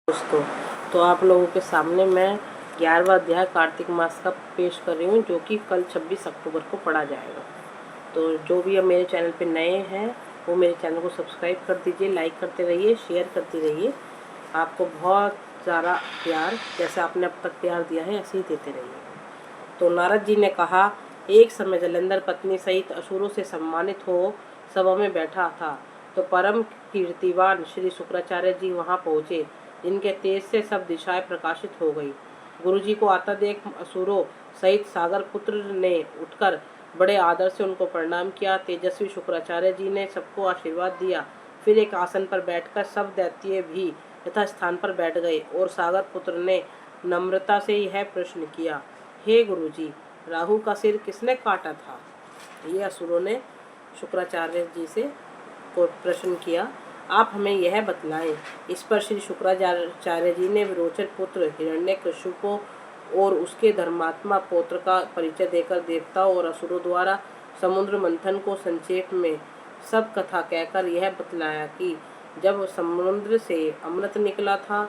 दोस्तों, तो आप लोगों के सामने मैं 11वां अध्याय कार्तिक मास का पेश कर रही हूँ, जो कि कल 26 अक्टूबर को पढ़ा जाएगा। तो जो भी अब मेरे चैनल पे नए हैं वो मेरे चैनल को सब्सक्राइब कर दीजिए, लाइक करते रहिए, शेयर करते रहिए। आपको बहुत ज़्यादा प्यार, जैसे आपने अब तक प्यार दिया है ऐसे ही देते रहिए। तो नारद जी ने कहा, एक समय जलंधर पत्नी सहित असुरों से सम्मानित हो सभा में बैठा था, तो परम कीर्तिवान श्री शुक्राचार्य जी वहां पहुँचे, जिनके तेज से सब दिशाएं प्रकाशित हो गई। गुरुजी को आता देख असुरों सहित सागर पुत्र ने उठकर बड़े आदर से उनको प्रणाम किया। तेजस्वी शुक्राचार्य जी ने सबको आशीर्वाद दिया। फिर एक आसन पर बैठकर सब दैत्य भी यथा स्थान पर बैठ गए और सागर पुत्र ने नम्रता से यह प्रश्न किया, हे गुरुजी, राहु का सिर किसने काटा था? ये असुरों ने शुक्राचार्य जी से प्रश्न किया, आप हमें यह बतलाएं। इस पर श्री शुक्राचार्य जी ने विरोचन पुत्र हिरण्यकशिपु को और उसके धर्मात्मा पौत्र का परिचय देकर देवताओं और असुरों द्वारा समुद्र मंथन को संक्षेप में सब कथा कहकर यह बतलाया कि जब समुद्र से अमृत निकला था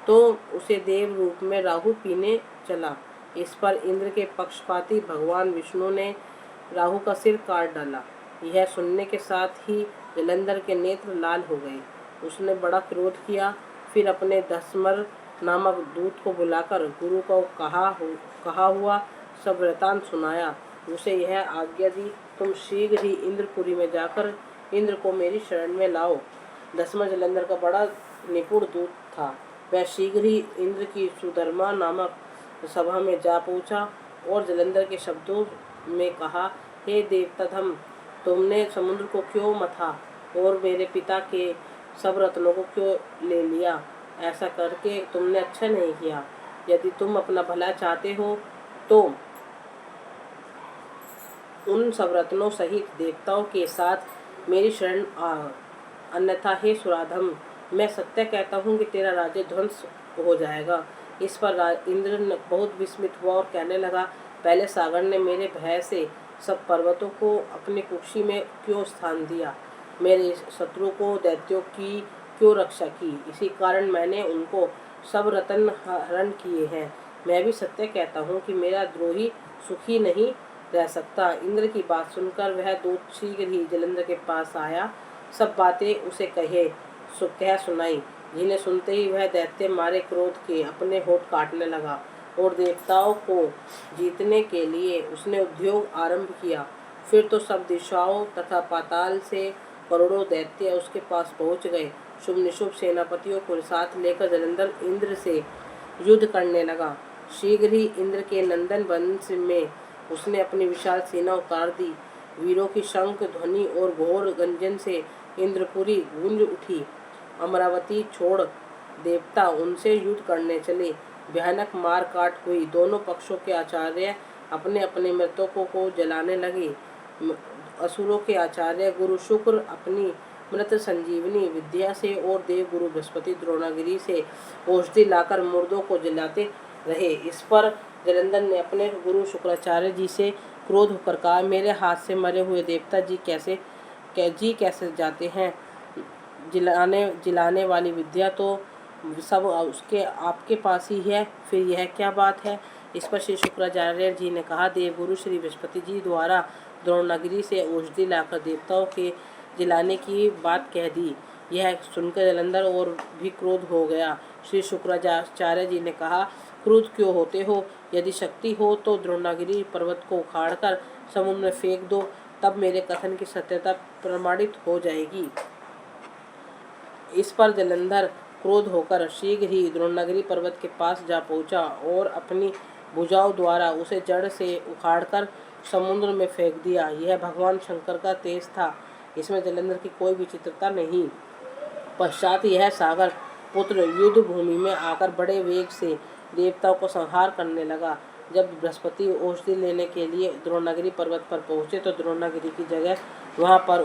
तो उसे देव रूप में राहु पीने चला। इस पर इंद्र के पक्षपाती भगवान विष्णु ने राहु का सिर काट डाला। यह सुनने के साथ ही जलंधर के नेत्र लाल हो गए। उसने बड़ा क्रोध किया। फिर अपने दस्मर नामक दूत को बुलाकर गुरु को कहा हुआ सब वृतांत सुनाया। उसे यह आज्ञा दी, तुम शीघ्र ही इंद्रपुरी में जाकर इंद्र को मेरी शरण में लाओ। दस्मर जलंधर का बड़ा निपुण दूत था। वह शीघ्र ही इंद्र की सुधर्मा नामक सभा में जा पहुंचा और जलंधर के शब्दों में कहा, हे देवताधम, तुमने समुद्र को क्यों मथा और मेरे पिता के सब रत्नों को क्यों ले लिया? ऐसा करके तुमने अच्छा नहीं किया। यदि तुम अपना भला चाहते हो तो उन सब रत्नों सहित देवताओं के साथ मेरी शरण आ, अन्यथा हे सुराधम, मैं सत्य कहता हूँ कि तेरा राज्य ध्वंस हो जाएगा। इस पर इंद्र बहुत विस्मित हुआ और कहने लगा, पहले सागर ने मेरे भय से सब पर्वतों को अपनी कुक्षी में क्यों स्थान दिया? मेरे शत्रु को दैत्यों की क्यों रक्षा की? इसी कारण मैंने उनको सब रत्न हरण किए हैं। मैं भी सत्य कहता हूँ कि मेरा द्रोही सुखी नहीं रह सकता। इंद्र की बात सुनकर वह दूत शीघ्र ही जलंधर के पास आया। सब बातें उसे कह सुनाई, जिन्हें सुनते ही वह दैत्य मारे क्रोध के अपने होठ काटने लगा और देवताओं को जीतने के लिए उसने उद्योग आरंभ किया। फिर तो सब दिशाओं तथा पाताल से करोड़ों दैत्य उसके पास पहुंच गए। शुभ निशुभ सेनापतियों को साथ लेकर जलंधर इंद्र से युद्ध करने लगा। शीघ्र ही इंद्र के नंदन वंश में उसने अपनी विशाल सेना उतार दी। वीरों की शंख ध्वनि और घोर गंजन से इंद्रपुरी गूंज उठी। अमरावती छोड़ देवता उनसे युद्ध करने चले। भयानक मार काट हुई। दोनों पक्षों के आचार्य अपने अपने मृतकों को जलाने लगे। असुरों के आचार्य गुरु शुक्र अपनी मृत संजीवनी विद्या से और देव गुरु बृहस्पति द्रोणागिरी से औषधि लाकर मुर्दों को जलाते रहे। इस पर जलंधर ने अपने गुरु शुक्राचार्य जी से क्रोध होकर कहा, मेरे हाथ से मरे हुए देवता जी कैसे जाते हैं? जिलाने वाली विद्या तो सब उसके आपके पास ही है, फिर यह क्या बात है? इस पर श्री शुक्राचार्य जी ने कहा, देवगुरु श्री बृहस्पति जी द्वारा द्रोणागिरी से औषधि लाकर देवताओं के जिलाने की बात कह दी। यह सुनकर जलंधर और भी क्रोध हो गया। श्री शुक्राचार्य जी ने कहा, क्रोध क्यों होते हो? यदि शक्ति हो तो द्रोणागिरी पर्वत को उखाड़कर समुद्र में फेंक दो, तब मेरे कथन की सत्यता प्रमाणित हो जाएगी। इस पर जलंधर क्रोध होकर शीघ्र ही द्रोणागिरी पर्वत के पास जा पहुंचा और अपनी भुजाओं द्वारा उसे जड़ से उखाड़कर समुद्र में फेंक दिया। यह भगवान शंकर का तेज था, इसमें जलंधर की कोई विचित्रता नहीं। पश्चात यह सागर पुत्र युद्ध भूमि में आकर बड़े वेग से देवताओं को संहार करने लगा। जब बृहस्पति औषधि लेने के लिए द्रोणागिरी पर्वत पर पहुंचे तो द्रोणागिरी की जगह वहां पर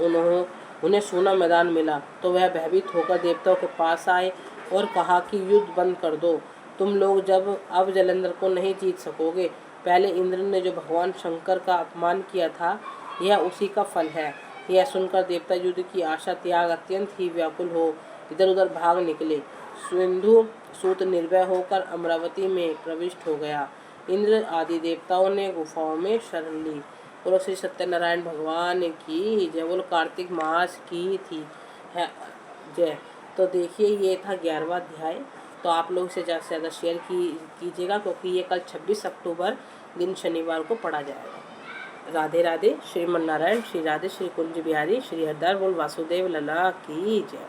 उन्हें सूना मैदान मिला। तो वह भयभीत होकर देवताओं के पास आए और कहा कि युद्ध बंद कर दो। तुम लोग जब अब जलंधर को नहीं जीत सकोगे। पहले इंद्र ने जो भगवान शंकर का अपमान किया था, यह उसी का फल है। यह सुनकर देवता युद्ध की आशा त्याग अत्यंत ही व्याकुल हो इधर उधर भाग निकले। सिंधु सूत निर्भय होकर अमरावती में प्रविष्ट हो गया। इंद्र आदि देवताओं ने गुफाओं में शरण ली। बोलो श्री सत्यनारायण भगवान की जय। बोलो कार्तिक मास की थी है जय। तो देखिए ये था 11वां अध्याय। तो आप लोग इसे ज़्यादा से ज़्यादा शेयर कीजिएगा, क्योंकि ये कल 26 अक्टूबर दिन शनिवार को पढ़ा जाएगा। राधे राधे। श्रीमन नारायण, श्री राधे, श्री कुंज बिहारी, श्री हरदार बोल वासुदेव लला की जय।